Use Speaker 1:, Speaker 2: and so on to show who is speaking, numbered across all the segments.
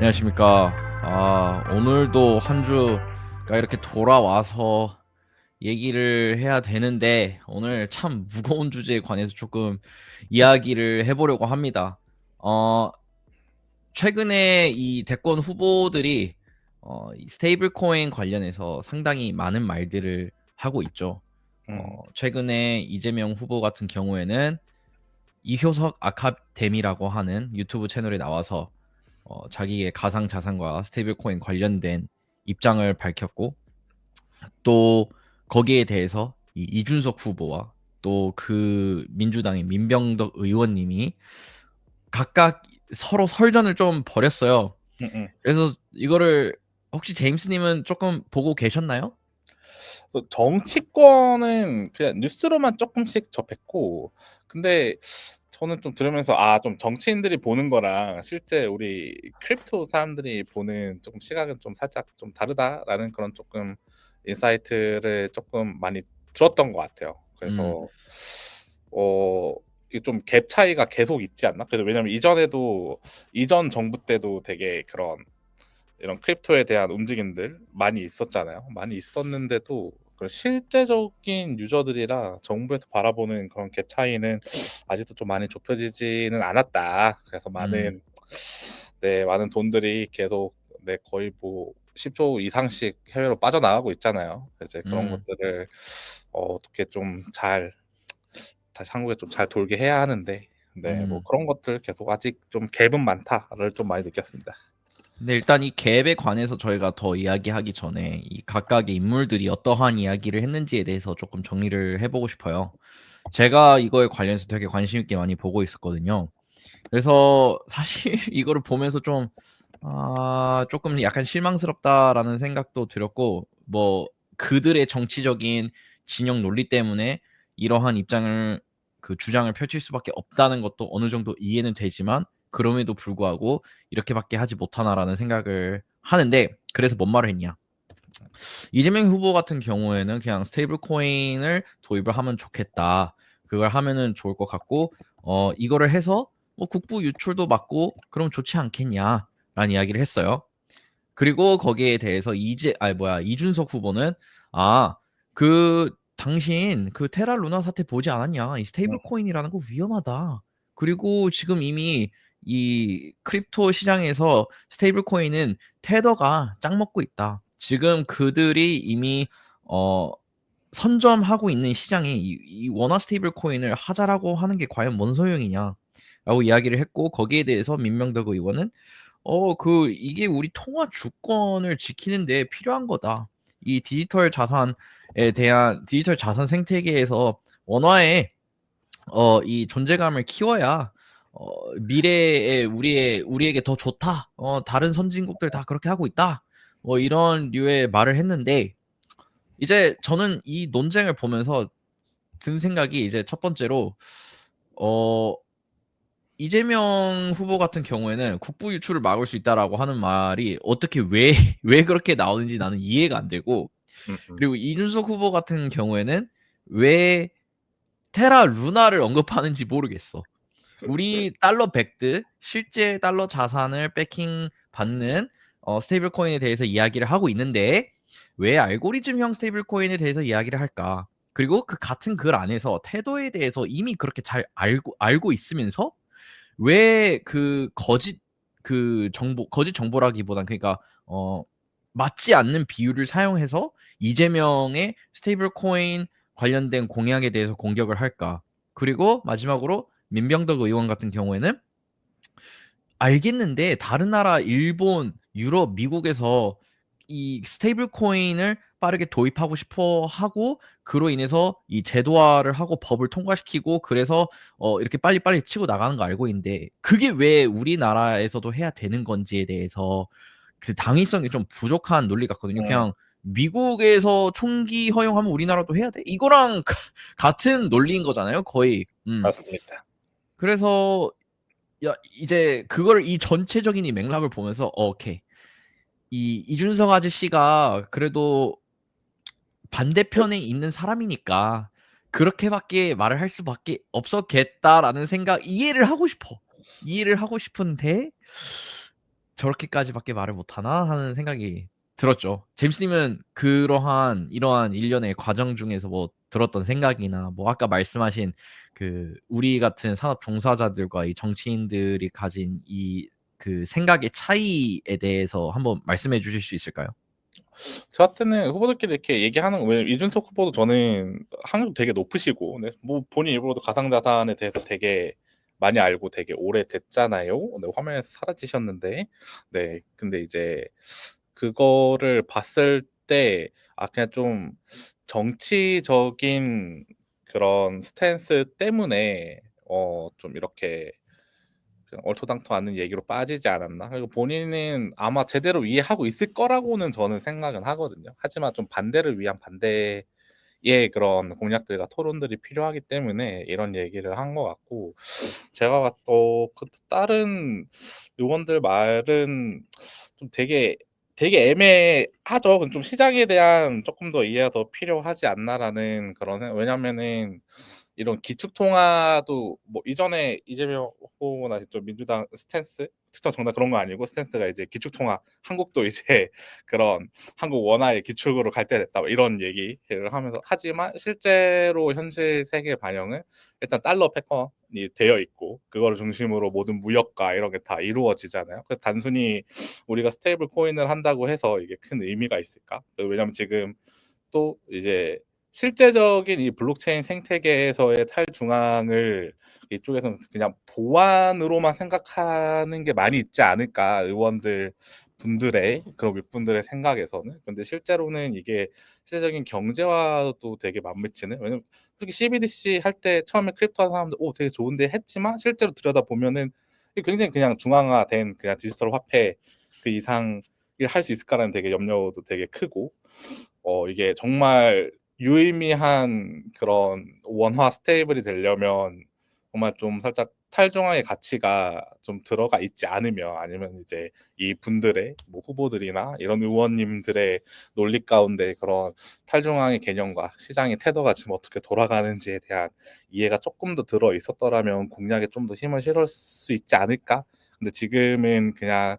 Speaker 1: 안녕하십니까. 오늘도 한 주가 이렇게 돌아와서 얘기를 해야 되는데, 오늘 참 무거운 주제에 관해서 조금 이야기를 해보려고 합니다. 어, 최근에 이 대권 후보들이 이 스테이블 코인 관련해서 상당히 많은 말들을 하고 있죠.
Speaker 2: 음.
Speaker 1: 최근에 이재명 후보 같은 경우에는 이효석 아카데미라고 하는 유튜브 채널에 나와서 자기의 가상 자산과 스테이블 코인 관련된 입장을 밝혔고, 또 거기에 대해서 이 이준석 후보와 또 그 민주당의 민병덕 의원님이 각각 서로 설전을 좀 벌였어요.
Speaker 2: 음음.
Speaker 1: 그래서 이거를 혹시 제임스 님은 조금 보고 계셨나요?
Speaker 2: 그 정치권은 그냥 뉴스로만 쪼끔씩 접했고, 근데 저는 좀 들으면서 좀 정치인들이 보는 거랑 실제 우리 크립토 사람들이 보는 쪼끔 시각은 좀 살짝 좀 다르다라는 그런 쪼끔 인사이트를 쪼끔 많이 들었던 것 같아요.
Speaker 1: 음.
Speaker 2: 그래서 이게 좀 갭 차이가 계속 있지 않나? 그래서 왜냐면 이전 정부 때도 되게 그런 이런 크립토에 대한 움직임들 많이 있었잖아요. 많이 있었는데도 그 실제적인 유저들이랑 정부에서 바라보는 그런 갭 차이는 아직도 좀 많이 좁혀지지는 않았다. 그래서
Speaker 1: 음.
Speaker 2: 많은 돈들이 계속 거의 뭐 10조 이상씩 해외로 빠져나가고 있잖아요. 이제 그런
Speaker 1: 음.
Speaker 2: 것들을 어떻게 좀 잘 다시 한국에 좀 잘 돌게 해야 하는데, 뭐
Speaker 1: 음.
Speaker 2: 그런 것들 계속 아직 좀 갭은 많다를 좀 많이 느꼈습니다.
Speaker 1: 근데 일단 이 갭에 관해서 저희가 더 이야기하기 전에 이 각각의 인물들이 어떠한 이야기를 했는지에 대해서 조금 정리를 해보고 싶어요. 제가 이거에 관련해서 되게 관심 있게 많이 보고 있었거든요. 그래서 사실 이거를 보면서 좀 조금 약간 실망스럽다라는 생각도 들었고, 뭐 그들의 정치적인 진영 논리 때문에 이러한 입장을 주장을 펼칠 수밖에 없다는 것도 어느 정도 이해는 되지만, 그럼에도 불구하고 이렇게밖에 하지 못하나라는 생각을 하는데, 그래서 뭔 말을 했냐? 이재명 후보 같은 경우에는 그냥 스테이블 코인을 도입을 하면 좋겠다. 그걸 하면은 좋을 것 같고, 이거를 해서 뭐 국부 유출도 막고 그럼 좋지 않겠냐라는 이야기를 했어요. 그리고 거기에 대해서 이준석 후보는 당신 그 테라 루나 사태 보지 않았냐? 이 스테이블
Speaker 2: 음.
Speaker 1: 코인이라는 거 위험하다. 그리고 지금 이미 이 크립토 시장에서 스테이블 코인은 테더가 짱 먹고 있다. 지금 그들이 이미 어 선점하고 있는 시장에 이 원화 스테이블 코인을 하자라고 하는 게 과연 뭔 소용이냐라고 이야기를 했고, 거기에 대해서 민명덕 의원은 이게 우리 통화 주권을 지키는 데 필요한 거다. 이 디지털 자산 생태계에서 원화의 이 존재감을 키워야 미래에 우리에게 더 좋다. 다른 선진국들 다 그렇게 하고 있다. 뭐 이런 류의 말을 했는데, 이제 저는 이 논쟁을 보면서 든 생각이, 이제 첫 번째로 어 이재명 후보 같은 경우에는 국부 유출을 막을 수 있다라고 하는 말이 어떻게 왜 왜 그렇게 나오는지 나는 이해가 안 되고,
Speaker 2: 음음.
Speaker 1: 그리고 이준석 후보 같은 경우에는 왜 테라 루나를 언급하는지 모르겠어. 우리 달러 백드 실제 달러 자산을 배킹 받는 스테이블 코인에 대해서 이야기를 하고 있는데, 왜 알고리즘형 스테이블 코인에 대해서 이야기를 할까? 그리고 그 같은 글 안에서 태도에 대해서 이미 그렇게 잘 알고 있으면서 왜 거짓 정보라기보단, 그러니까 맞지 않는 비유를 사용해서 이재명의 스테이블 코인 관련된 공약에 대해서 공격을 할까? 그리고 마지막으로 민병덕 의원 같은 경우에는 알겠는데 다른 나라 일본, 유럽, 미국에서 이 스테이블 코인을 빠르게 도입하고 싶어 하고, 그로 인해서 이 제도화를 하고 법을 통과시키고, 그래서 이렇게 빨리빨리 치고 나가는 거 알고 있는데, 그게 왜 우리나라에서도 해야 되는 건지에 대해서 그 당위성이 좀 부족한 논리 같거든요.
Speaker 2: 음.
Speaker 1: 그냥 미국에서 총기 허용하면 우리나라도 해야 돼? 이거랑 같은 논리인 거잖아요, 거의.
Speaker 2: 맞습니다.
Speaker 1: 그래서 이제 그거를, 이 전체적인 이 맥락을 보면서 오케이. 이 이준석 아저씨가 그래도 반대편에 있는 사람이니까 그렇게밖에 말을 할 수밖에 없었겠다라는 생각, 이해를 하고 싶어. 이해를 하고 싶은데 저렇게까지밖에 말을 못하나 하는 생각이 들었죠. 제임스님은 그러한 이러한 일련의 과정 중에서 뭐 들었던 생각이나 뭐 아까 말씀하신 그 우리 같은 산업 종사자들과 이 정치인들이 가진 이 그 생각의 차이에 대해서 한번 말씀해 주실 수 있을까요?
Speaker 2: 저 같은 후보들끼리 이렇게 얘기하는 거, 왜냐면 이준석 후보도 저는 학력도 되게 높으시고, 네, 뭐 본인 일부러도 가상자산에 대해서 되게 많이 알고 되게 오래됐잖아요. 네, 화면에서 사라지셨는데, 네, 근데 이제 그거를 봤을 때, 아, 그냥 좀 정치적인 그런 스탠스 때문에 좀 이렇게 그냥 얼토당토 않는 얘기로 빠지지 않았나. 그리고 본인은 아마 제대로 이해하고 있을 거라고는 저는 생각은 하거든요. 하지만 좀 반대를 위한 반대의 그런 공약들과 토론들이 필요하기 때문에 이런 얘기를 한 것 같고, 제가 그 다른 의원들 말은 좀 되게 애매하죠. 좀 시장에 대한 조금 더 이해가 더 필요하지 않나라는 그런 왜냐면은 이런 기축통화도 뭐 이전에 이재명 후보나 좀 민주당 스탠스, 특정 정당 그런 거 아니고 스탠스가 이제 기축통화, 한국도 이제 그런 한국 원화의 기축으로 갈 때 됐다, 뭐 이런 얘기를 하면서, 하지만 실제로 현실 세계 반영은 일단 달러 패권이 되어 있고 그거를 중심으로 모든 무역과 이런 게 다 이루어지잖아요. 그래서 단순히 우리가 스테이블 코인을 한다고 해서 이게 큰 의미가 있을까? 왜냐면 지금 또 이제 실제적인 이 블록체인 생태계에서의 탈중앙을 이쪽에서는 그냥 보안으로만 생각하는 게 많이 있지 않을까, 의원들 분들의 그런 윗분들의 생각에서는. 근데 실제로는 이게 실제적인 경제와도 되게 맞물치는, 왜냐면 솔직히 CBDC 할 때 처음에 크립토 하는 사람들 오 되게 좋은데 했지만 실제로 들여다 보면은 굉장히 그냥 중앙화된 그냥 디지털 화폐 그 이상 할 수 있을까라는 되게 염려도 되게 크고, 이게 정말 유의미한 그런 원화 스테이블이 되려면 정말 좀 살짝 탈중앙의 가치가 좀 들어가 있지 않으면, 아니면 이제 이 분들의 뭐 후보들이나 이런 의원님들의 논리 가운데 그런 탈중앙의 개념과 시장의 태도가 지금 어떻게 돌아가는지에 대한 이해가 조금 더 들어 있었더라면 공략에 좀 더 힘을 실을 수 있지 않을까. 근데 지금은 그냥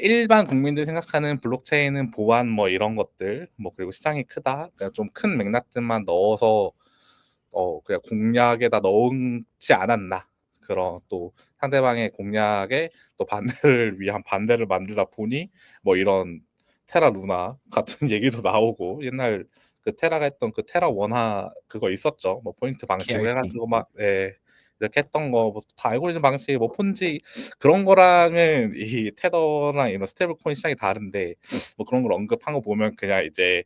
Speaker 2: 일반 국민들이 생각하는 블록체인은 보안 뭐 이런 것들, 뭐 그리고 시장이 크다, 그냥 좀 큰 맥락들만 넣어서 그냥 공략에다 넣지 않았나. 그런 또 상대방의 공략에 또 반대를 위한 반대를 만들다 보니 뭐 이런 테라 루나 같은 얘기도 나오고, 옛날 그 테라가 했던 그 테라 원화 그거 있었죠. 뭐 포인트 방식으로
Speaker 1: TRT.
Speaker 2: 해가지고 막 이렇게 했던 거, 뭐 다 알고리즘 방식, 뭐 폰지 그런 거랑은 이 테더랑 이런 스테이블 코인 시장이 다른데, 뭐 그런 걸 언급한 거 보면 그냥 이제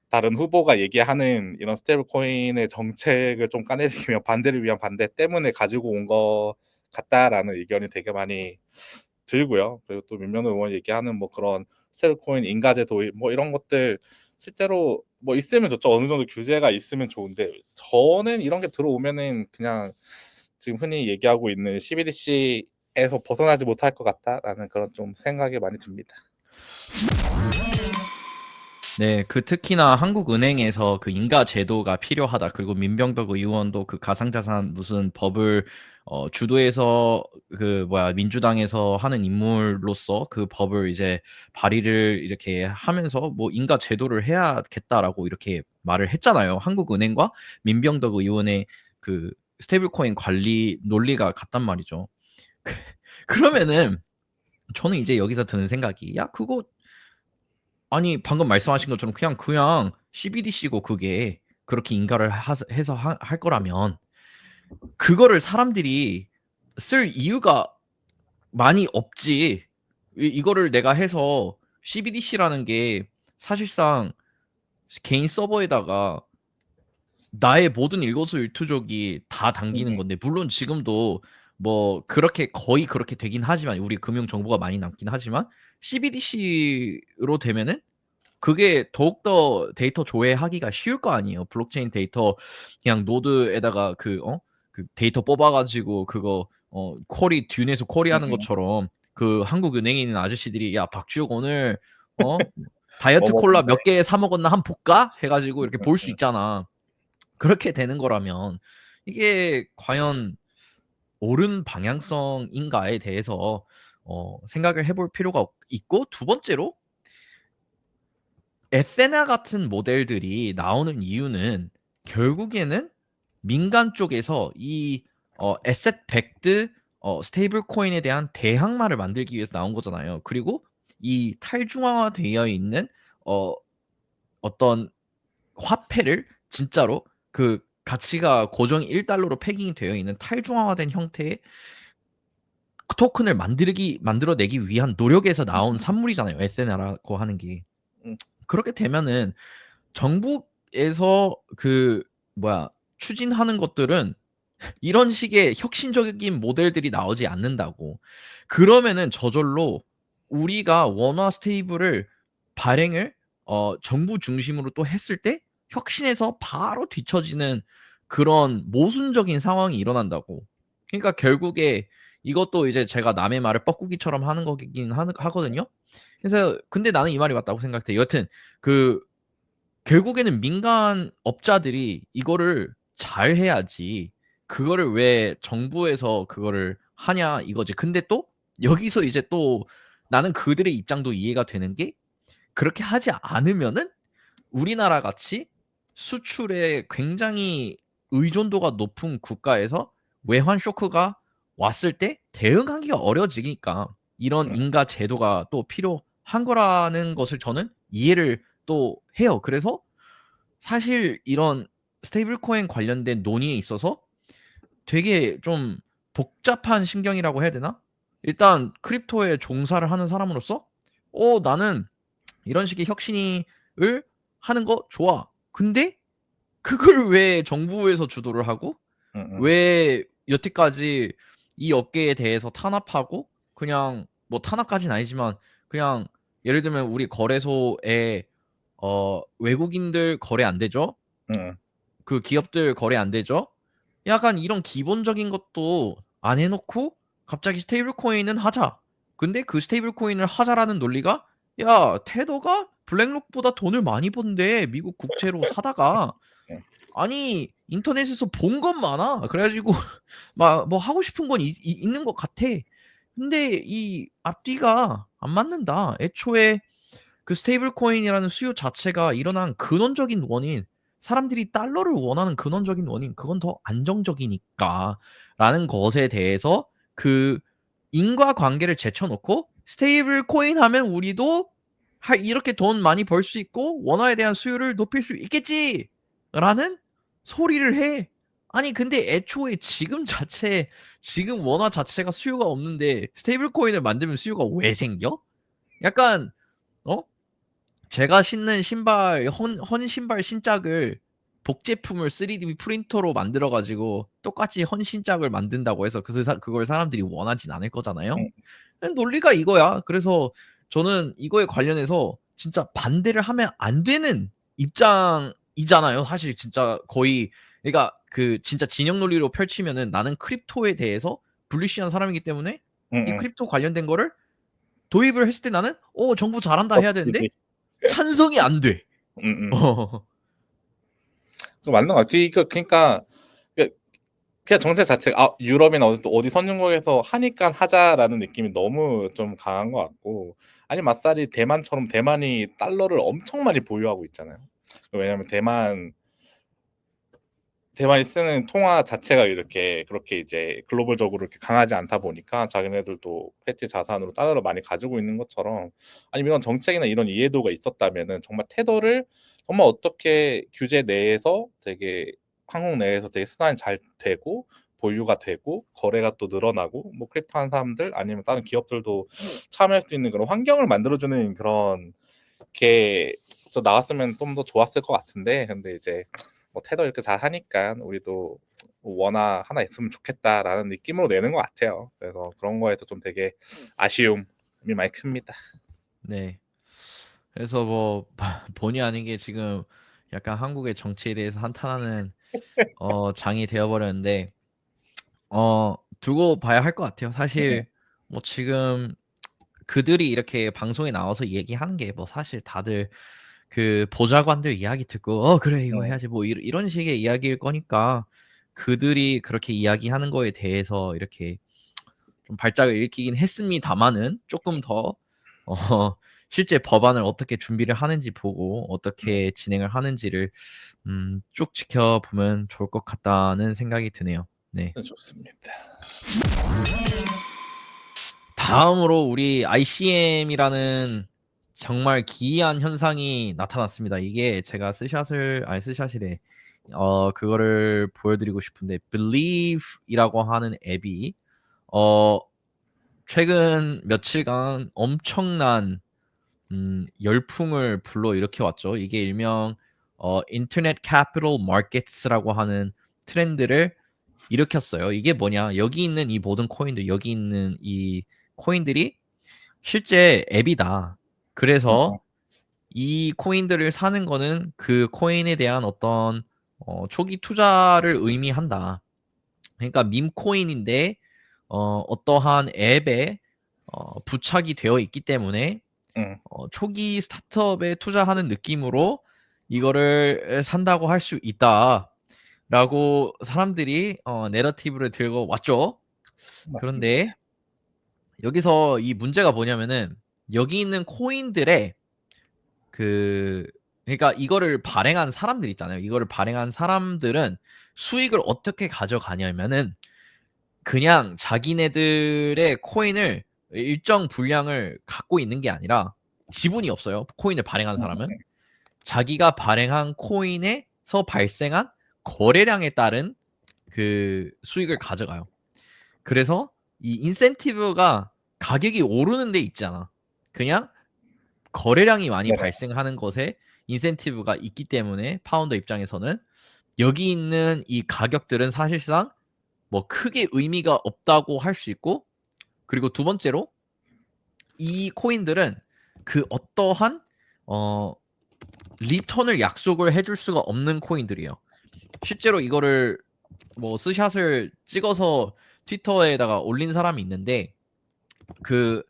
Speaker 2: 다른 후보가 얘기하는 이런 스테이블 코인의 정책을 좀 까내리기 위한 반대를 위한 반대 때문에 가지고 온 것 같다라는 의견이 되게 많이 들고요. 그리고 또 민명도 의원 얘기하는 뭐 그런 스테이블 코인 인가제 도입 뭐 이런 것들 실제로 뭐 있으면 좋죠. 어느 정도 규제가 있으면 좋은데, 저는 이런 게 들어오면은 그냥 지금 흔히 얘기하고 있는 CBDC에서 벗어나지 못할 것 같다라는 그런 좀 생각이 많이 듭니다.
Speaker 1: 네, 그 특히나 한국은행에서 그 인가 제도가 필요하다. 그리고 민병덕 의원도 그 가상자산 무슨 법을 주도해서 그 뭐야 민주당에서 하는 인물로서 그 법을 이제 발의를 이렇게 하면서 뭐 인가 제도를 해야겠다라고 이렇게 말을 했잖아요. 한국은행과 민병덕 의원의 그 스테이블코인 관리 논리가 같단 말이죠. 그러면은 저는 이제 여기서 드는 생각이 야 그거 아니 방금 말씀하신 것처럼 그냥 CBDC고 그게 그렇게 인가를 해서 할 거라면 그거를 사람들이 쓸 이유가 많이 없지. 이거를 내가 해서 CBDC라는 게 사실상 개인 서버에다가 나의 모든 일거수일투족이 다 담기는
Speaker 2: 음,
Speaker 1: 건데 물론 지금도 뭐 그렇게 거의 그렇게 되긴 하지만 우리 금융 정보가 많이 남긴 하지만 CBDC로 되면은 그게 더욱더 데이터 조회하기가 쉬울 거 아니에요. 블록체인 데이터 그냥 노드에다가 그 데이터 뽑아 가지고 그거 쿼리 듀넷에서 쿼리하는
Speaker 2: 음.
Speaker 1: 것처럼 그 한국은행에 있는 아저씨들이 "야 박주혁 오늘 다이어트
Speaker 2: 뭐
Speaker 1: 콜라
Speaker 2: 먹었는데.
Speaker 1: 몇 개 사 먹었나 한번 볼까?" 해 가지고
Speaker 2: 음,
Speaker 1: 이렇게
Speaker 2: 음,
Speaker 1: 볼 수
Speaker 2: 음.
Speaker 1: 있잖아. 그렇게 되는 거라면 이게 과연 옳은 방향성인가에 대해서 생각을 해볼 필요가 있고, 두 번째로 에세나 같은 모델들이 나오는 이유는 결국에는 민간 쪽에서 이 에셋 백드 스테이블 코인에 대한 대항마를 만들기 위해서 나온 거잖아요. 그리고 이 탈중앙화되어 있는 어, 어떤 화폐를 진짜로 그 가치가 고정 1달러로 패깅이 되어 있는 탈중앙화된 형태의 토큰을 만들어내기 위한 노력에서 나온 산물이잖아요. 에세나라고 하는 게.
Speaker 2: 음.
Speaker 1: 그렇게 되면은 정부에서 추진하는 것들은 이런 식의 혁신적인 모델들이 나오지 않는다고. 그러면은 저절로 우리가 원화 스테이블을 발행을 정부 중심으로 또 했을 때 혁신에서 바로 뒤처지는 그런 모순적인 상황이 일어난다고. 그러니까 결국에 이것도 이제 제가 남의 말을 뻐꾸기처럼 하는 거긴 하거든요. 그래서 근데 나는 이 말이 맞다고 생각해. 여튼 그 결국에는 민간 업자들이 이거를 잘 해야지 그거를 왜 정부에서 그거를 하냐 이거지. 근데 또 여기서 이제 또 나는 그들의 입장도 이해가 되는 게 그렇게 하지 않으면은 우리나라 같이 수출에 굉장히 의존도가 높은 국가에서 외환 쇼크가 왔을 때 대응하기가 어려지니까 이런 인가 제도가 또 필요한 거라는 것을 저는 이해를 또 해요. 그래서 사실 이런 스테이블 코인 관련된 논의에 있어서 되게 좀 복잡한 심경이라고 해야 되나? 일단 크립토에 종사를 하는 사람으로서 나는 이런 식의 혁신을 하는 거 좋아. 근데 그걸 왜 정부에서 주도를 하고 왜 여태까지 이 업계에 대해서 탄압하고 그냥 뭐 탄압까지는 아니지만 그냥 예를 들면 우리 거래소에 외국인들 거래 안 되죠? 그 기업들 거래 안 되죠? 약간 이런 기본적인 것도 안 해놓고 갑자기 스테이블 코인은 하자. 근데 그 스테이블 코인을 하자라는 논리가 야 테더가 블랙록보다 돈을 많이 번대 미국 국채로 사다가 아니 인터넷에서 본 건 많아. 그래가지고 막 뭐 하고 싶은 건 있는 것 같아. 근데 이 앞뒤가 안 맞는다. 애초에 그 스테이블 코인이라는 수요 자체가 일어난 근원적인 원인, 사람들이 달러를 원하는 근원적인 원인, 그건 더 안정적이니까라는 것에 대해서 그 인과관계를 제쳐놓고 스테이블 코인 하면 우리도 이렇게 돈 많이 벌 수 있고 원화에 대한 수요를 높일 수 있겠지라는 소리를 해. 아니 근데 애초에 지금 원화 자체가 수요가 없는데 스테이블 코인을 만들면 수요가 왜 생겨? 약간 어? 제가 신는 신발 헌 신발 신짝을 복제품을 3D 프린터로 만들어 가지고 똑같이 헌 신짝을 만든다고 해서 그걸 사람들이 원하진 않을 거잖아요. 논리가 이거야. 그래서 저는 이거에 관련해서 진짜 반대를 하면 안 되는 입장이잖아요. 사실 진짜 거의 그러니까 그 진짜 진영 논리로 펼치면은 나는 크립토에 대해서 불리시한 사람이기 때문에 이 크립토 관련된 거를 도입을 했을 때 나는 정부 잘한다 해야 되는데 찬성이 안 돼.
Speaker 2: 그 맞는 것 같아요. 그러니까 그냥 정책 자체가 유럽이나 어디 선진국에서 하니까 하자라는 느낌이 너무 좀 강한 것 같고 아니 맞살이 대만처럼 대만이 달러를 엄청 많이 보유하고 있잖아요. 왜냐하면 대만이 쓰는 통화 자체가 그렇게 이제 글로벌적으로 이렇게 강하지 않다 보니까 자기네들도 패치 자산으로 달러를 많이 가지고 있는 것처럼 아니면 이런 정책이나 이런 이해도가 있었다면은 정말 테더를 정말 어떻게 규제 내에서 되게 한국 내에서 되게 순환이 잘 되고 보유가 되고 거래가 또 늘어나고 뭐 크립토 하는 사람들 아니면 다른 기업들도 참여할 수 있는 그런 환경을 만들어주는 그런 게 나왔으면 좀 더 좋았을 것 같은데 근데 이제 뭐 테더 이렇게 잘 하니까 우리도 원화 하나 있으면 좋겠다라는 느낌으로 내는 것 같아요. 그래서 그런 거에서 좀 되게 아쉬움이 많이 큽니다.
Speaker 1: 네. 그래서 뭐 본의 아니게 지금 약간 한국의 정치에 대해서 한탄하는 장이 되어 버렸는데 두고 봐야 할 것 같아요. 사실 뭐 지금 그들이 이렇게 방송에 나와서 얘기하는 게 뭐 사실 다들 그 보좌관들 이야기 듣고 그래 이거 해야지 뭐 이런 식의 이야기일 거니까 그들이 그렇게 이야기하는 거에 대해서 이렇게 좀 발작을 일으키긴 했습니다마는 조금 더 실제 법안을 어떻게 준비를 하는지 보고 어떻게 진행을 하는지를 쭉 지켜보면 좋을 것 같다는 생각이 드네요. 네.
Speaker 2: 좋습니다.
Speaker 1: 다음으로 우리 ICM이라는 정말 기이한 현상이 나타났습니다. 이게 제가 스샷이래. 그거를 보여드리고 싶은데 Believe이라고 하는 앱이 최근 며칠간 엄청난 열풍을 불러일으켜 왔죠. 이게 일명 인터넷 캐피털 마켓스라고 하는 트렌드를 일으켰어요. 이게 뭐냐? 여기 있는 이 모든 코인들, 여기 있는 이 코인들이 실제 앱이다. 그래서 이 코인들을 사는 거는 그 코인에 대한 어떤 초기 투자를 의미한다. 그러니까 밈 코인인데 어떠한 앱에 부착이 되어 있기 때문에 초기 스타트업에 투자하는 느낌으로 이거를 산다고 할 수 있다라고 사람들이 내러티브를 들고 왔죠.
Speaker 2: 맞습니다.
Speaker 1: 그런데 여기서 이 문제가 뭐냐면은 여기 있는 코인들의 그러니까 이거를 발행한 사람들 있잖아요. 이거를 발행한 사람들은 수익을 어떻게 가져가냐면은 그냥 자기네들의 코인을 일정 분량을 갖고 있는 게 아니라 지분이 없어요. 코인을 발행한 사람은 자기가 발행한 코인에서 발생한 거래량에 따른 그 수익을 가져가요. 그래서 이 인센티브가 가격이 오르는 데 있잖아. 그냥 거래량이 많이
Speaker 2: 네네.
Speaker 1: 발생하는 것에 인센티브가 있기 때문에 파운더 입장에서는 여기 있는 이 가격들은 사실상 뭐 크게 의미가 없다고 할 수 있고, 그리고 두 번째로 이 코인들은 그 어떠한 리턴을 약속을 해줄 수가 없는 코인들이에요. 실제로 이거를 뭐 스샷을 찍어서 트위터에다가 올린 사람이 있는데 그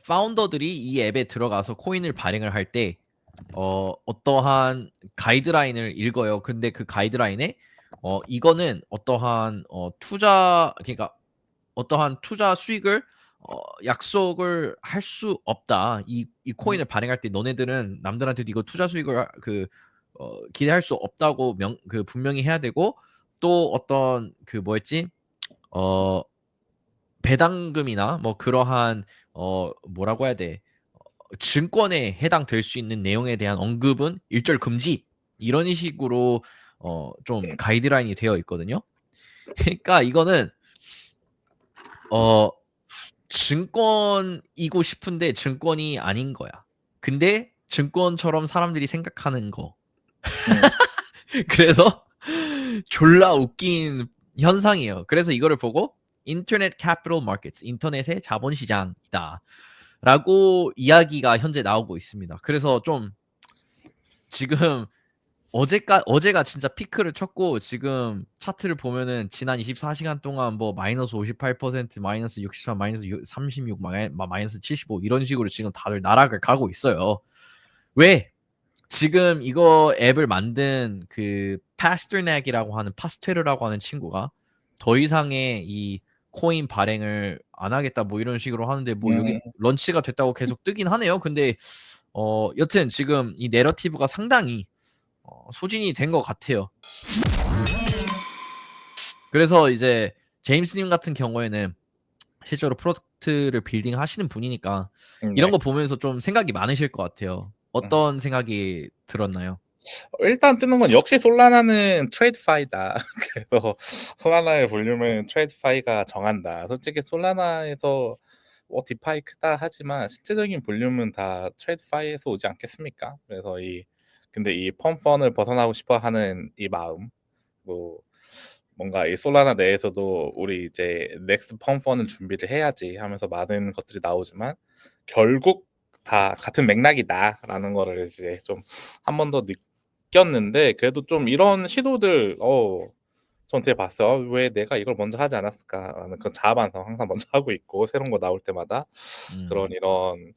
Speaker 1: 파운더들이 이 앱에 들어가서 코인을 발행을 할 때 어떠한 가이드라인을 읽어요. 근데 그 가이드라인에 이거는 어떠한 투자, 그러니까 어떠한 투자 수익을 약속을 할 수 없다. 이 코인을 발행할 때 너네들은 남들한테도 이거 투자 수익을 기대할 수 없다고 분명히 해야 되고, 또 어떤 그 뭐였지? 배당금이나 뭐 그러한 뭐라고 해야 돼? 증권에 해당될 수 있는 내용에 대한 언급은 일절 금지. 이런 식으로 좀 가이드라인이 되어 있거든요. 그러니까 이거는 증권이고 싶은데 증권이 아닌 거야. 근데 증권처럼 사람들이 생각하는 거. 그래서 졸라 웃긴 현상이에요. 그래서 이거를 보고 인터넷 캐피털 마켓, 인터넷의 자본시장이다 라고 이야기가 현재 나오고 있습니다. 그래서 좀 지금 어제가 진짜 피크를 쳤고, 지금 차트를 보면은 지난 24시간 동안 뭐 마이너스 58%, 마이너스 63, 마이너스 36, 마이너스 75 이런 식으로 지금 다들 나락을 가고 있어요. 왜? 지금 이거 앱을 만든 그 파스터넥이라고 하는 파스테르라고 하는 친구가 더 이상의 이 코인 발행을 안 하겠다 뭐 이런 식으로 하는데, 뭐 여기 런치가 됐다고 계속 뜨긴 하네요. 근데 여튼 지금 이 내러티브가 상당히 소진이 된 것 같아요. 그래서 이제 제임스님 같은 경우에는 실제로 프로덕트를 빌딩 하시는 분이니까 이런
Speaker 2: 네.
Speaker 1: 거 보면서 좀 생각이 많으실 것 같아요. 어떤 생각이 들었나요?
Speaker 2: 일단 뜨는 건 역시 솔라나는 트레이드파이다. 그래서 솔라나의 볼륨은 트레이드파이가 정한다. 솔직히 솔라나에서 뭐 디파이 크다 하지만 실제적인 볼륨은 다 트레이드파이에서 오지 않겠습니까? 그래서 근데 이 펌펀을 벗어나고 싶어 하는 이 마음, 뭐 뭔가 이 솔라나 내에서도 우리 이제 넥스트 펌펀을 준비를 해야지 하면서 많은 것들이 나오지만 결국 다 같은 맥락이다라는 거를 이제 좀 한 번 더 느꼈는데, 그래도 좀 이런 시도들 전 되게 봤어요. '왜 내가 이걸 먼저 하지 않았을까.'라는 그런 자아 반성 항상 먼저 하고 있고, 새로운 거 나올 때마다 이런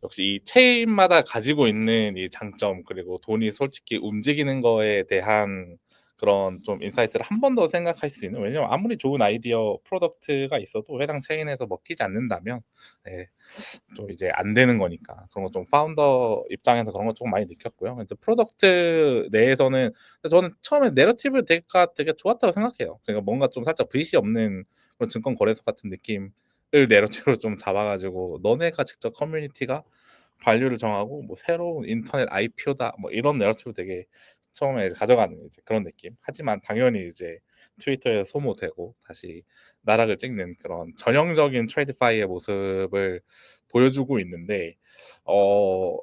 Speaker 2: 역시 이 체인마다 가지고 있는 이 장점, 그리고 돈이 솔직히 움직이는 거에 대한 그런 좀 인사이트를 한 번 더 생각할 수 있는, 왜냐면 아무리 좋은 아이디어 프로덕트가 있어도 해당 체인에서 먹히지 않는다면 네, 좀 이제 안 되는 거니까 그런 거 좀 파운더 입장에서 그런 거 조금 많이 느꼈고요. 이제 프로덕트 내에서는 저는 처음에 내러티브 데이가 되게 좋았다고 생각해요. 그러니까 뭔가 좀 살짝 브릿이 없는 그런 증권 거래소 같은 느낌을 내러티브로 좀 잡아가지고 너네가 직접 커뮤니티가 밸류를 정하고 뭐 새로운 인터넷 IPO다 뭐 이런 내러티브 되게 처음에 가져가는 이제 그런 느낌. 하지만 당연히 이제 트위터에 소모되고 다시 나락을 찍는 그런 전형적인 트레이드파이의 모습을 보여주고 있는데 어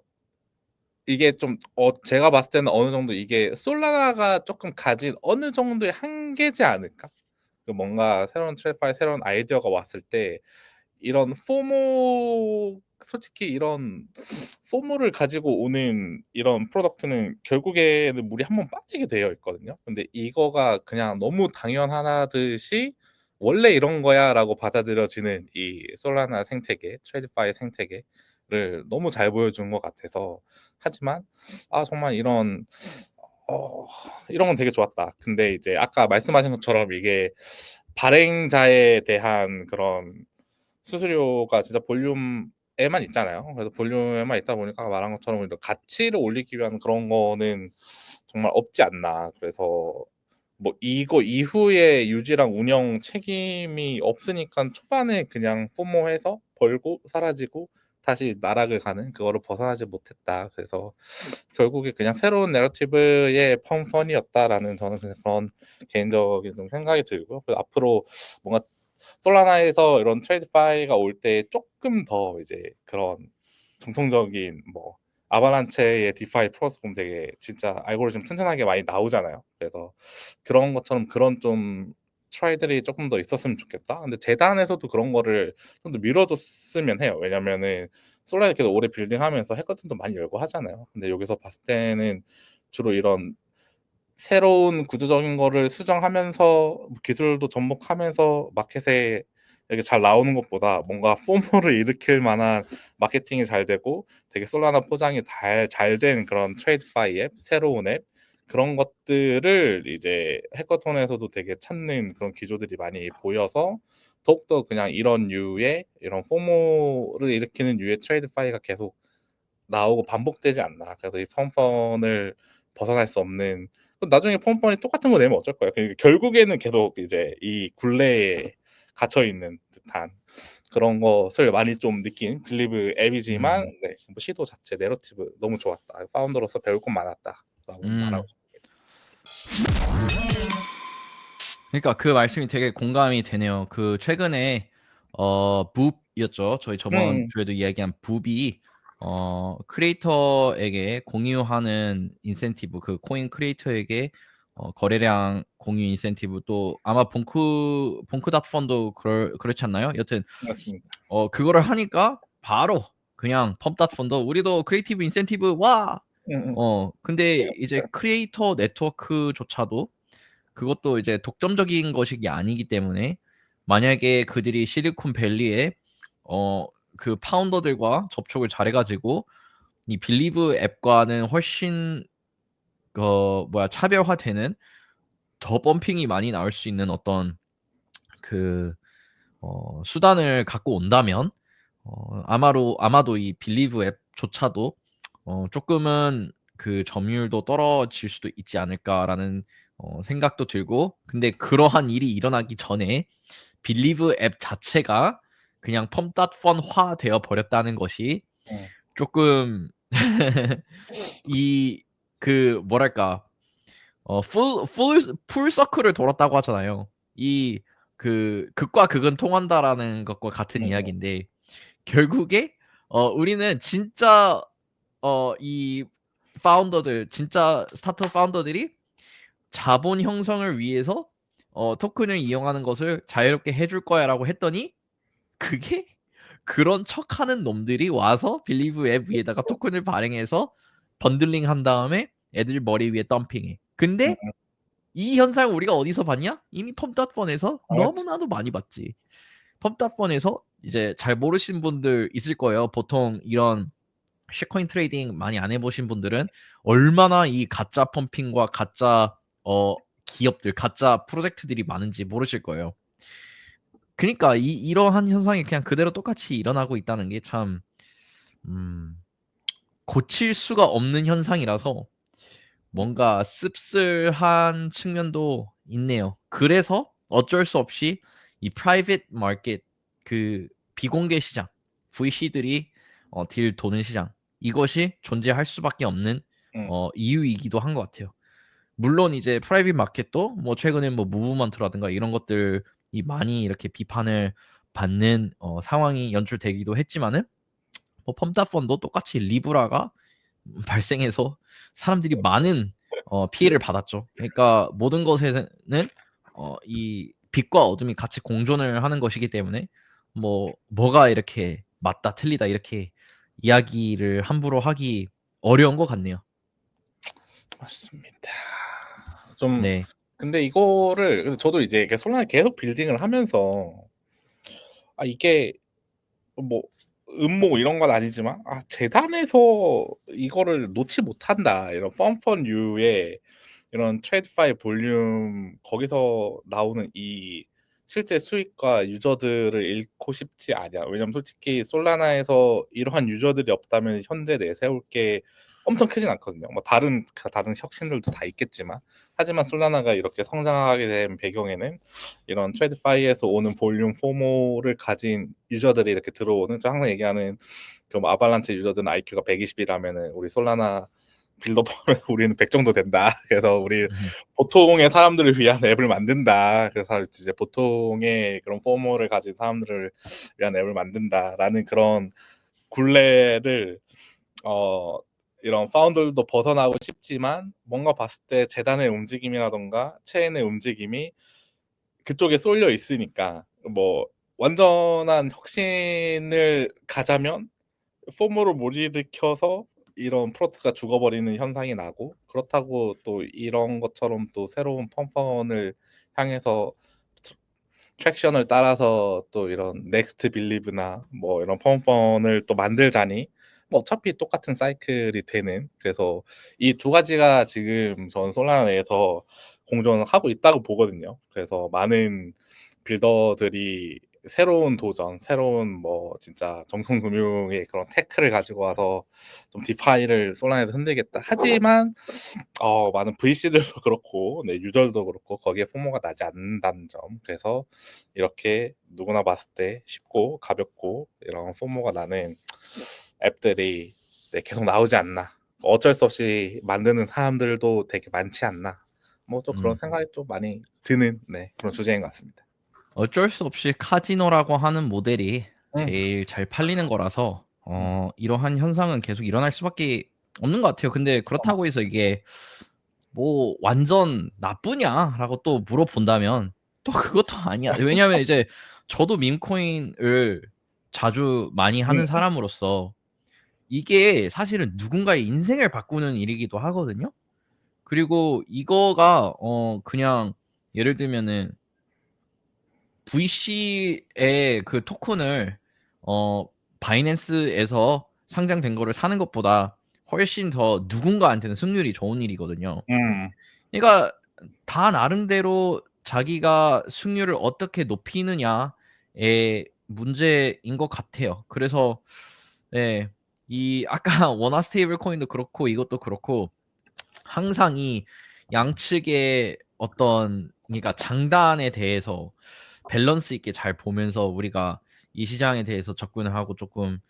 Speaker 2: 이게 좀 제가 봤을 때는 어느 정도 이게 솔라나가 조금 가진 어느 정도의 한계지 않을까? 그 뭔가 새로운 트레이드파이 새로운 아이디어가 왔을 때 이런 포모, 솔직히 이런 포모를 가지고 오는 이런 프로덕트는 결국에는 물이 한 번 빠지게 되어 있거든요. 근데 이거가 그냥 너무 당연하듯이 '원래 이런 거야.'라고 받아들여지는 이 솔라나 생태계, 트레이드파이 생태계를 너무 잘 보여준 것 같아서. 하지만 정말 이런 건 되게 좋았다. 근데 이제 아까 말씀하신 것처럼 이게 발행자에 대한 그런 수수료가 진짜 볼륨에만 있잖아요. 그래서 볼륨에만 있다 보니까 아까 말한 것처럼 이런 가치를 올리기 위한 그런 거는 정말 없지 않나. 그래서 뭐 이거 이후에 유지랑 운영 책임이 없으니까 초반에 그냥 포모해서 벌고 사라지고 다시 나락을 가는 그거를 벗어나지 못했다. 그래서 결국에 그냥 새로운 내러티브의 펑펀이었다라는 저는 그런 개인적인 좀 생각이 들고요. 그래서 앞으로 뭔가 솔라나에서 이런 트레이드파이가 올 때 조금 더 이제 그런 정통적인 뭐 아바란체의 디파이 풀어서 보면 되게 진짜 알고리즘 튼튼하게 많이 나오잖아요. 그래서 그런 것처럼 그런 좀 트라이들이 조금 더 있었으면 좋겠다. 근데 재단에서도 그런 거를 좀 더 밀어줬으면 해요. 왜냐면은 솔라나 계속 오래 빌딩하면서 해커톤도 많이 열고 하잖아요. 근데 여기서 봤을 때는 주로 이런 새로운 구조적인 거를 수정하면서 뭐 기술도 접목하면서 마켓에 이렇게 잘 나오는 것보다 뭔가 포모를 일으킬 만한 마케팅이 잘 되고 되게 솔라나 포장이 잘 된 그런 트레이드파이 앱, 새로운 앱, 그런 것들을 이제 해커톤에서도 되게 찾는 그런 기조들이 많이 보여서 더욱더 그냥 이런 류의 이런 포모를 일으키는 류의 트레이드파이가 계속 나오고 반복되지 않나. 그래서 이 펀펀을 벗어날 수 없는, 나중에 펀펀이 똑같은 거 내면 어쩔 거예요. 그러니까 결국에는 계속 이제 이 굴레에 갇혀 있는 듯한 그런 것을 많이 좀 느낀 빌리브 앱이지만 네, 뭐 시도 자체 내러티브 너무 좋았다. 파운더로서 배울 것 많았다라고 말하고
Speaker 1: 음.
Speaker 2: 싶습니다.
Speaker 1: 그러니까 그 말씀이 되게 공감이 되네요. 그 최근에 붐이었죠. 저희 저번
Speaker 2: 음.
Speaker 1: 주에도 이야기한 붐이 크리에이터에게 공유하는 인센티브, 그 코인 크리에이터에게 거래량 공유 인센티브, 또 아마 봉크닷펀도 그렇지 않나요? 여튼
Speaker 2: 맞습니다.
Speaker 1: 그거를 하니까 바로 그냥 펌닷펀도 우리도 크리에이티브 인센티브 와.
Speaker 2: 음음.
Speaker 1: 근데 이제 크리에이터 네트워크조차도 그것도 이제 독점적인 것이 아니기 때문에 만약에 그들이 실리콘밸리에 그 파운더들과 접촉을 잘해 가지고 이 빌리브 앱과는 훨씬 차별화되는 더 펌핑이 많이 나올 수 있는 어떤 그 수단을 갖고 온다면 아마도 이 빌리브 앱조차도 쪼끔은 그 점유율도 떨어질 수도 있지 않을까라는 생각도 들고, 근데 그러한 일이 일어나기 전에 빌리브 앱 자체가 그냥 펌닷펀화 되어 버렸다는 것이
Speaker 2: 음.
Speaker 1: 쪼끔 이 그 뭐랄까 풀서클을 돌았다고 하잖아요. 이 그 극과 극은 통한다라는 것과 같은
Speaker 2: 음음.
Speaker 1: 이야기인데, 결국에 우리는 진짜 이 파운더들, 진짜 스타트업 파운더들이 자본 형성을 위해서 토큰을 이용하는 것을 자유롭게 해줄 거야라고 했더니, 그게 그런 척하는 놈들이 와서 빌리브 앱 위에다가 토큰을 발행해서 번들링한 다음에 애들 머리 위에 덤핑해. 근데
Speaker 2: 음음.
Speaker 1: 이 현상을 우리가 어디서 봤냐? 이미 펌닷펀에서
Speaker 2: 당연하지.
Speaker 1: 너무나도 많이 봤지. 펌닷펀에서 이제 잘 모르시는 분들 있을 거예요. 보통 이런 쉐코인 트레이딩 많이 안 해보신 분들은 얼마나 이 가짜 펌핑과 가짜 어 기업들 가짜 프로젝트들이 많은지 모르실 거예요. 그러니까 이러한 현상이 그냥 그대로 똑같이 일어나고 있다는 게 참 고칠 수가 없는 현상이라서 뭔가 씁쓸한 측면도 있네요. 그래서 어쩔 수 없이 이 프라이빗 마켓 그 비공개 시장 VC들이 딜 도는 시장 이것이 존재할 수밖에 없는
Speaker 2: 음.
Speaker 1: 이유이기도 한 것 같아요. 물론 이제 프라이빗 마켓도 뭐 최근에 뭐 무브먼트라든가 이런 것들이 많이 이렇게 비판을 받는 상황이 연출되기도 했지만은 뭐 펌다 펀도 똑같이 리브라가 발생해서 사람들이 많은 피해를 받았죠. 그러니까 모든 것에는 이 빛과 어둠이 같이 공존을 하는 것이기 때문에 뭐가 이렇게 맞다 틀리다 이렇게 이야기를 함부로 하기 어려운 것 같네요.
Speaker 2: 맞습니다. 좀
Speaker 1: 네.
Speaker 2: 근데 이거를 그래서 저도 이제 이렇게 솔라나 계속 빌딩을 하면서 이게 뭐 음모 이런 건 아니지만 재단에서 이거를 놓지 못한다. 이런 펀펀유의 이런 트레이드파이 볼륨 거기서 나오는 이 실제 수익과 유저들을 잃고 싶지 않냐. 왜냐면 솔직히 솔라나에서 이러한 유저들이 없다면 현재 내세울 게 엄청 크진 않거든요. 뭐 다른 혁신들도 다 있겠지만 하지만 솔라나가 이렇게 성장하게 된 배경에는 이런 트레이드파이에서 오는 볼륨 포모를 가진 유저들이 이렇게 들어오는 저 항상 얘기하는 좀 아발란체 유저들은 IQ가 120이라면은 우리 솔라나 빌더보면 우리는 100 정도 된다. 그래서 우리 보통의 사람들을 위한 앱을 만든다. 그래서 이제 보통의 그런 포모를 가진 사람들을 위한 앱을 만든다라는 그런 굴레를 이런 파운더들도 벗어나고 싶지만 뭔가 봤을 때 재단의 움직임이라던가 체인의 움직임이 그쪽에 쏠려 있으니까 뭐 완전한 혁신을 가자면 포모를 못 일으켜서 이런 프로트가 죽어버리는 현상이 나고 그렇다고 또 이런 것처럼 또 새로운 펀펀을 향해서 트랙션을 따라서 또 이런 넥스트 빌리브나 뭐 이런 펀펀을 또 만들자니 뭐 어차피 똑같은 사이클이 되는 그래서 이 두 가지가 지금 전 솔라나 내에서 공존하고 있다고 보거든요. 그래서 많은 빌더들이 새로운 도전, 새로운 뭐 진짜 정성금융의 그런 테크를 가지고 와서 좀 디파이를 솔라나에서 흔들겠다. 하지만 많은 VC들도 그렇고 유저들도 그렇고 거기에 포모가 나지 않는다는 점. 그래서 이렇게 누구나 봤을 때 쉽고 가볍고 이런 포모가 나는 앱들이 계속 나오지 않나. 어쩔 수 없이 만드는 사람들도 되게 많지 않나. 뭐 또 그런 생각이 또 많이 드는 그런 주제인 것 같습니다.
Speaker 1: 어쩔 수 없이 카지노라고 하는 모델이
Speaker 2: 음.
Speaker 1: 제일 잘 팔리는 거라서 이러한 현상은 계속 일어날 수밖에 없는 것 같아요. 근데 그렇다고 해서 이게 뭐 완전 나쁘냐라고 또 물어본다면 또 그것도 아니야. 왜냐하면 이제 저도 밈코인을 자주 많이 하는 사람으로서 이게 사실은 누군가의 인생을 바꾸는 일이기도 하거든요. 그리고 이거가 그냥 예를 들면은 VC의 그 토큰을 바이낸스에서 상장된 거를 사는 것보다 훨씬 더 누군가한테는 승률이 좋은 일이거든요.
Speaker 2: 음.
Speaker 1: 그러니까 다 나름대로 자기가 승률을 어떻게 높이느냐의 문제인 것 같아요. 그래서 네, 이 아까 원화 스테이블 코인도 그렇고 이것도 그렇고 항상 이 양측의 어떤 그러니까 장단에 대해서 밸런스 있게 잘 보면서 우리가 이 시장에 대해서 접근을 하고 조금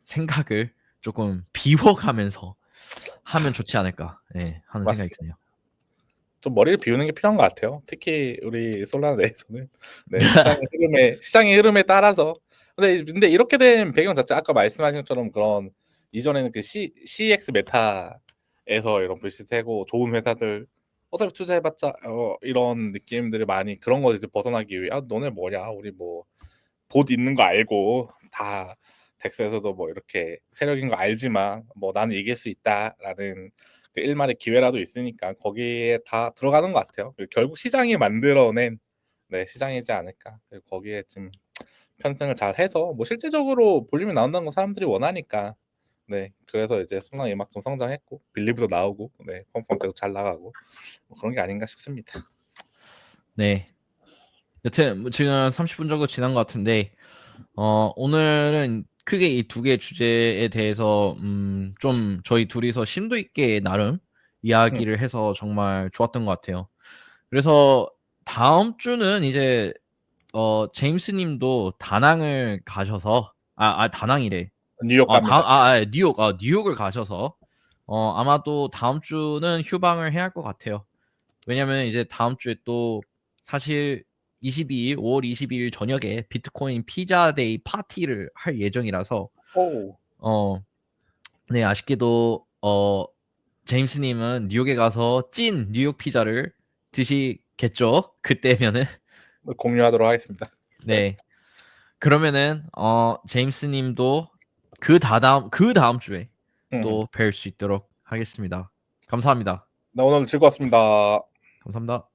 Speaker 1: 생각을 조금 비워가면서 하면 좋지 않을까 하는 생각이
Speaker 2: 맞습니다.
Speaker 1: 드네요.
Speaker 2: 좀 머리를 비우는 게 필요한 것 같아요. 특히 우리 솔라나 내에서는 시장의 흐름에 따라서 근데 이렇게 된 배경 자체 아까 말씀하신 것처럼 그런 이전에는 그 CEX 메타에서 이런 불씨 세고 좋은 회사들 어차피 투자해봤자 이런 느낌들이 많이 그런 거 이제 벗어나기 위해 너네 뭐냐 우리 뭐 봇 있는 거 알고 다 덱스에서도 뭐 이렇게 세력인 거 알지만 뭐 나는 이길 수 있다라는 그 일말의 기회라도 있으니까 거기에 다 들어가는 것 같아요. 결국 시장이 만들어낸 시장이지 않을까. 그리고 거기에 좀 편승을 잘 해서 뭐 실제적으로 볼륨이 나온다는 건 사람들이 원하니까 네, 그래서 이제 순간 음악 좀 성장했고 빌리브도 나오고 네, 펌펌 계속 잘 나가고 뭐 그런 게 아닌가 싶습니다.
Speaker 1: 네. 여튼 뭐 지금 30분 정도 지난 것 같은데 오늘은 크게 이 두 개의 주제에 대해서 좀 저희 둘이서 심도 있게 나름 이야기를 해서 정말 좋았던 것 같아요. 그래서 다음 주는 이제 제임스 님도 다낭을 가셔서 다낭이래.
Speaker 2: 뉴욕 갑니다.
Speaker 1: 뉴욕을 가셔서 아마도 다음 주는 휴방을 해야 할 것 같아요. 왜냐면 이제 다음 주에 또 사실 5월 22일 저녁에 비트코인 피자데이 파티를 할 예정이라서
Speaker 2: 오,
Speaker 1: 네, 아쉽게도 제임스 님은 뉴욕에 가서 찐 뉴욕 피자를 드시겠죠? 그때면은.
Speaker 2: 공유하도록 하겠습니다.
Speaker 1: 네. 그러면은 제임스 님도 그 다음 주에
Speaker 2: 음.
Speaker 1: 또 뵐 수 있도록 하겠습니다. 감사합니다.
Speaker 2: 네, 오늘 즐거웠습니다.
Speaker 1: 감사합니다.